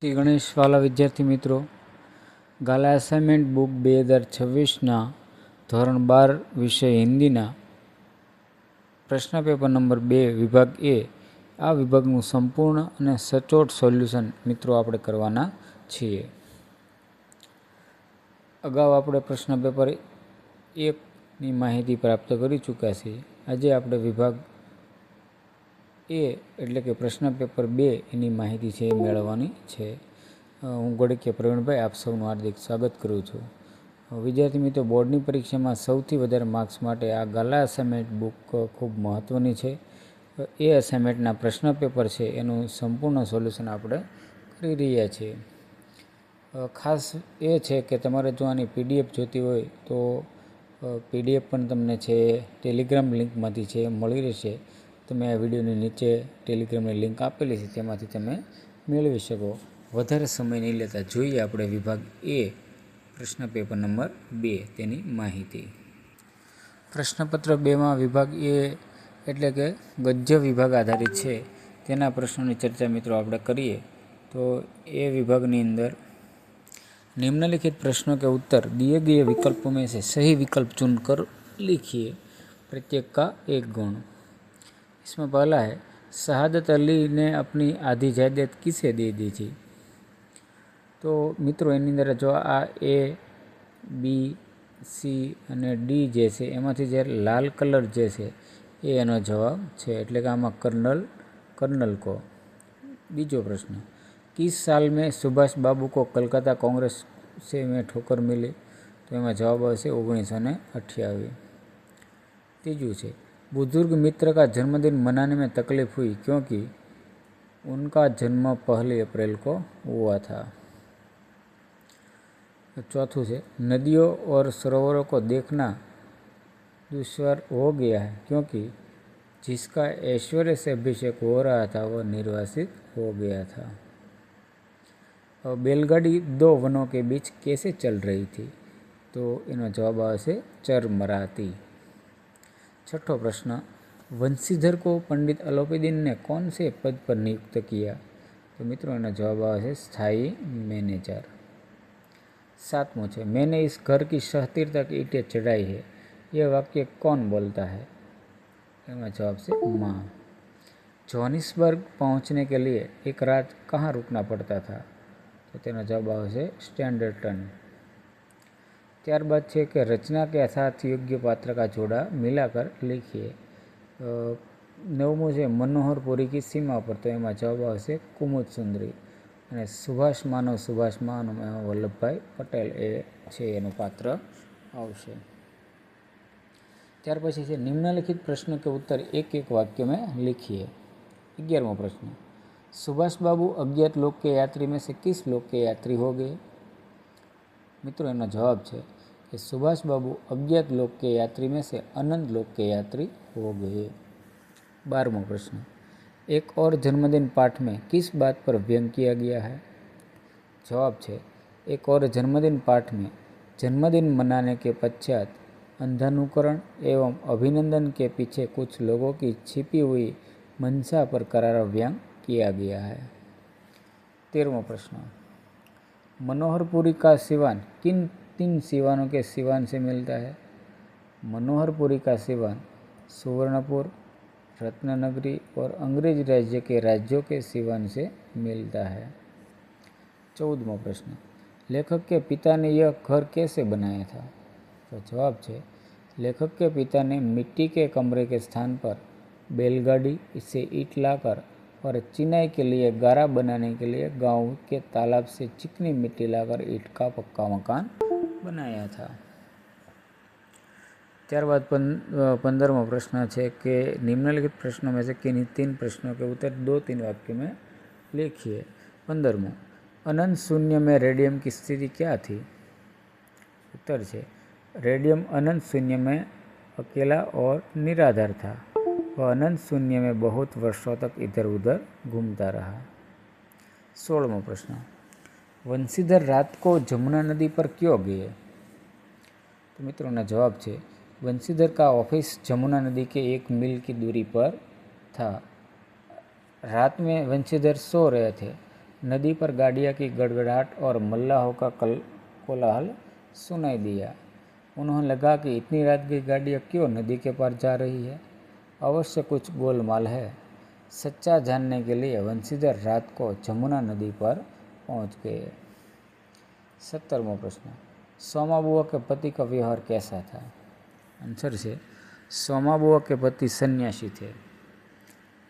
શ્રી ગણેશવાલા વિદ્યાર્થી મિત્રો, ગાલા assignment book 2026ના ધોરણ 12 વિષય હિન્દીના પ્રશ્ન પેપર નંબર 2 વિભાગ એ આ વિભાગનું સંપૂર્ણ અને સચોટ સોલ્યુશન મિત્રો આપણે કરવાના છીએ. અગાઉ આપણે પ્રશ્ન પેપર 1ની માહિતી પ્રાપ્ત કરી ચૂક્યા છીએ. આજે આપણે વિભાગ એ એટલે કે પ્રશ્ન પેપર 2 એની માહિતી છે એ મેળવવાની છે. હું ગોળકિયા પ્રવીણભાઈ આપ સૌનું હાર્દિક સ્વાગત કરું છું. વિદ્યાર્થી મિત્રો, બોર્ડની પરીક્ષામાં સૌથી વધારે માર્ક્સ માટે આ ગાલા અસાઇનમેન્ટ બુક ખૂબ મહત્ત્વની છે. એ અસાઇનમેન્ટના પ્રશ્ન પેપર છે એનું સંપૂર્ણ સોલ્યુશન આપણે કરી રહ્યા છીએ. ખાસ એ છે કે તમારે જો આની પીડીએફ જોતી હોય તો પીડીએફ પણ તમને છે ટેલિગ્રામ લિંકમાંથી છે મળી રહેશે. તમે આ વિડીયોની નીચે ટેલિગ્રામની લિંક આપેલી છે તેમાંથી તમે મેળવી શકો. વધારે સમય નહીં લેતા જોઈએ આપણે વિભાગ એ પ્રશ્ન પેપર નંબર 2 તેની માહિતી. પ્રશ્નપત્ર 2માં વિભાગ એ એટલે કે ગદ્ય વિભાગ આધારિત છે તેના પ્રશ્નોની ચર્ચા મિત્રો આપણે કરીએ તો એ વિભાગની અંદર निम्नलिखित प्रश्नों के उत्तर दिए गए विकल्पों में से सही विकल्प चुनकर लिखिए. प्रत्येक का एक गुण. इसमें पहला है शहादत अली ने अपनी आधी जायदाद किसे दे दी थी. तो मित्रों એની અંદર જો આ એ બી સી અને ડી જે છે એમાંથી જ્યારે લાલ કલર જે છે એ એનો જવાબ છે, એટલે કે આમાં कर्नल को. बीजो प्रश्न किस साल में सुभाष बाबू को कलकत्ता कांग्रेस से में ठोकर मिली. तो एમાં જવાબ આવશે 1928. तीजू है बुजुर्ग मित्र का जन्मदिन मनाने में तकलीफ हुई क्योंकि उनका जन्म 1 अप्रैल को हुआ था. चौथुं है नदियों और सरोवरों को देखना दुश्वार हो गया है क्योंकि जिसका ऐश्वर्य से अभिषेक हो रहा था वह निर्वासित हो गया था. बैलगाड़ी 2 वनों के बीच कैसे चल रही थी. तो इनो जवाब आवशे चरमराती. छठो प्रश्न वंशीधर को पंडित अलोपीदीन ने कौन से पद पर नियुक्त किया. तो मित्रों इनो जवाब आवशे स्थायी मैनेजर. 7मो है मैंने इस घर की सहतिर तक ईंटें चढ़ाई है. यह वाक्य कौन बोलता है. एमा जवाब से माँ. जोहानिसबर्ग पहुँचने के लिए एक रात कहाँ रुकना पड़ता था. तो तेनो जवाब आवशे स्टैंडर्टन. ત્યારબાદ છે કે રચના के साथ योग्य पात्र का जोड़ा मिलाकर लिखिए. 9मું છે मनोहर पुरी की सीमा पर. तो એમાં જવાબ આવશે કુમુદ સુંદરી. અને સુભાષ માનો એમાં વલ્લભભાઈ પટેલ એ છે એનું પાત્ર આવશે. ત્યાર પછી છે निम्नलिखित प्रश्न के उत्तर एक एक वाक्य में लिखिए. 11मो प्रश्न सुभाष बाबू अज्ञात लोक के यात्री में से किस लोक के यात्री हो गए. मित्रों एनो जवाब है कि सुभाष बाबू अज्ञात लोक के यात्री में से अनंत लोक के यात्री हो गए. 12मो प्रश्न एक और जन्मदिन पाठ में किस बात पर व्यंग किया गया है. जवाब है एक और जन्मदिन पाठ में जन्मदिन मनाने के पश्चात अंधानुकरण एवं अभिनंदन के पीछे कुछ लोगों की छिपी हुई मंशा पर करारा व्यंग किया गया है. 13मो प्रश्न मनोहरपुरी का सिवान किन 3 सिवानों के सिवान से मिलता है. मनोहरपुरी का सिवान सुवर्णपुर, रत्ननगरी और अंग्रेज राज्य के राज्यों के सिवान से मिलता है. 14मो प्रश्न लेखक के पिता ने यह घर कैसे बनाया था. तो जवाब है लेखक के पिता ने मिट्टी के कमरे के स्थान पर बैलगाड़ी से ईंट लाकर और चिनाई के लिए गारा बनाने के लिए गांव के तालाब से चिकनी मिट्टी लाकर ईंट का पक्का मकान बनाया था. ત્યારબાદ 15मो प्रश्न है कि निम्नलिखित प्रश्नों में से किन्हीं 3 प्रश्नों के उत्तर 2-3 वाक्य में लिखिए. 15मो अनंत शून्य में रेडियम की स्थिति क्या थी. उत्तर है रेडियम अनंत शून्य में अकेला और निराधार था. वह अनंत शून्य में बहुत वर्षों तक इधर उधर घूमता रहा. 16मो प्रश्न वंशीधर रात को जमुना नदी पर क्यों गए. तो मित्रों ना जवाब है वंशीधर का ऑफिस जमुना नदी के 1 मील की दूरी पर था. रात में वंशीधर सो रहे थे नदी पर गाड़ियाँ की गड़गड़ाहट और मल्लाहों का कोलाहल सुनाई दिया। उन्हें लगा कि इतनी रात की गाड़ियाँ क्यों नदी के पार जा रही है। अवश्य कुछ गोलमाल है। सच्चा जानने के लिए वंशीधर रात को जमुना नदी पर पहुंच गए। 17वां प्रश्न, सोमाबुआ के पति का व्यवहार कैसा था? आंसर है, सोमाबुआ के पति सन्यासी थे।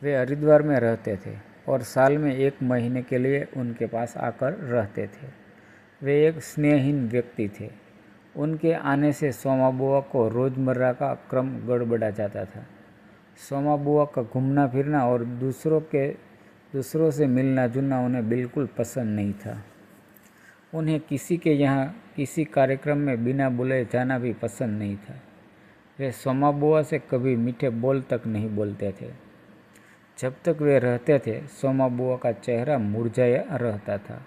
वे हरिद्वार में रहते थे और साल में 1 महीने के लिए उनके पास आकर रहते थे। वे एक स्नेहहीन व्यक्ति थे। उनके आने से सोमाबुआ को रोज़मर्रा का क्रम गड़बड़ा जाता था। सोमाबुआ का घूमना फिरना और दूसरों से मिलना जुलना उन्हें बिल्कुल पसंद नहीं था। उन्हें किसी के यहाँ किसी कार्यक्रम में बिना बुलाए जाना भी पसंद नहीं था। वे सोमाबुआ से कभी मीठे बोल तक नहीं बोलते थे। जब तक वे रहते थे, सोमाबुआ का चेहरा मुरझाया रहता था।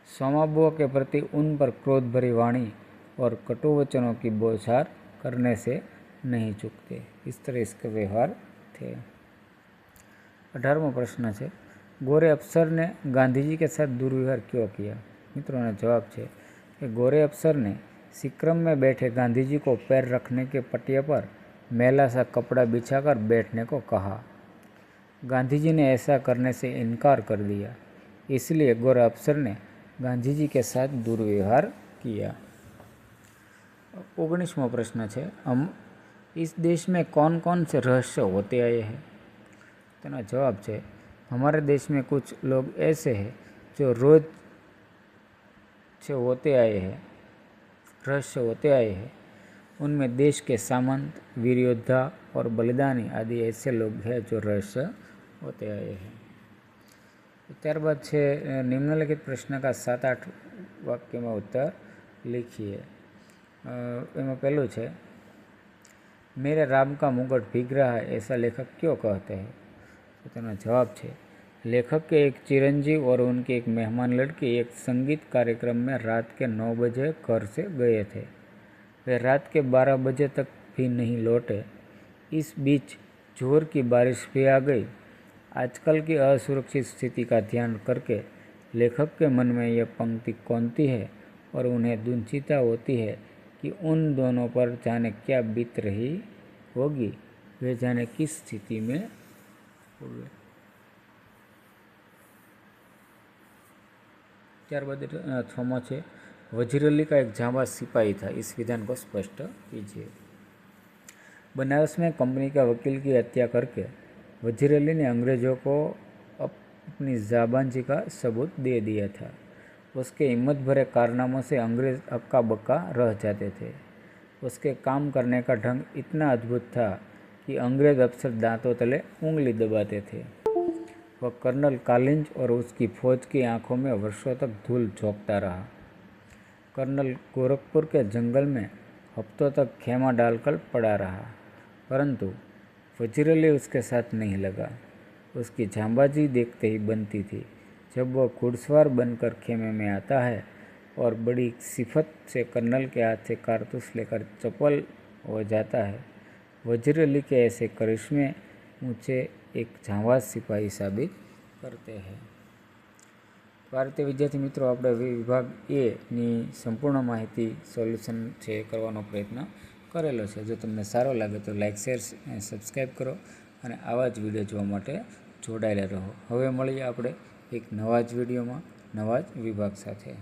सोमाबुआ के प्रति उन पर क्रोध भरी वाणी और कटु वचनों की बौछार करने से नहीं चूकते। इस तरह इसके व्यवहार थे। 18वां प्रश्न है, गोरे अफसर ने गांधी जी के साथ दुर्व्यवहार क्यों किया? मित्रों ने जवाब है कि गोरे अफसर ने सिक्रम में बैठे गांधी जी को पैर रखने के पटिया पर मैला सा कपड़ा बिछाकर बैठने को कहा। गांधी जी ने ऐसा करने से इनकार कर दिया। इसलिए गोरे अफसर ने गांधी जी के साथ दुर्व्यवहार किया। 19वां प्रश्न है, हम इस देश में कौन कौन से रहस्य होते आए हैं? तेना जवाब है, हमारे देश में कुछ लोग ऐसे हैं जो रोज से होते आए हैं, रहस्य होते आए हैं। उनमें देश के सामंत, वीर योद्धा और बलिदानी आदि ऐसे लोग हैं जो रहस्य होते आए हैं। ત્યારબાદ છે નિમ્નલિખિત પ્રશ્ન का 7-8 वाक्य में उत्तर लिखिए। એમાં પહેલું છે, मेरे राम का मुकुट भीग रहा है ऐसा लेखक क्यों कहते हैं? तो तेना जवाब है, लेखक के एक चिरंजीव और उनकी एक मेहमान लड़की एक संगीत कार्यक्रम में रात के 9 बजे घर से गए थे। वे रात के 12 बजे तक भी नहीं लौटे। इस बीच जोर की बारिश भी आ गई। आजकल की असुरक्षित स्थिति का ध्यान करके लेखक के मन में यह पंक्ति कौनती है और उन्हें दुचिंता होती है कि उन दोनों पर जाने क्या बीत रही होगी, वे जाने किस स्थिति में होंगे। ત્યારબાદ 6वां છે, वजीर अली का एक जांबाज सिपाही था, इस विधान को स्पष्ट कीजिए। बनारस में कंपनी का वकील की हत्या करके वजीर अली ने अंग्रेजों को अपनी जाबांजी का सबूत दे दिया था। उसके हिम्मत भरे कारनामों से अंग्रेज हक्का बक्का रह जाते थे। उसके काम करने का ढंग इतना अद्भुत था कि अंग्रेज अफसर दांतों तले उंगली दबाते थे। वह कर्नल कॉलिंज और उसकी फौज की आंखों में वर्षों तक धूल झोंकता रहा। कर्नल गोरखपुर के जंगल में हफ्तों तक खेमा डालकर पड़ा रहा, परंतु वजीर अली उसके साथ नहीं लगा। उसकी जांबाजी देखते ही बनती थी। जब वह घुड़सवार बनकर खेमे में आता है और बड़ी सिफत से कर्नल के हाथ से कारतूस लेकर चपल हो जाता है, वजीर अली के ऐसे करिश्मे मुझे एक जांबाज सिपाही साबित करते हैं। भारतीय विद्यार्थी मित्रों, આપણે વિભાગ એ ની સંપૂર્ણ માહિતી સોલ્યુશન છે કરવાનો પ્રયત્ન કરેલો છે। જો તમને સારો લાગે તો લાઇક, શેર, સબસ્ક્રાઈબ કરો અને આવા જ વિડીયો જોવા માટે જોડાયેલા રહો। હવે મળીએ આપણે એક નવા જ વિડીયોમાં નવા જ વિભાગ સાથે।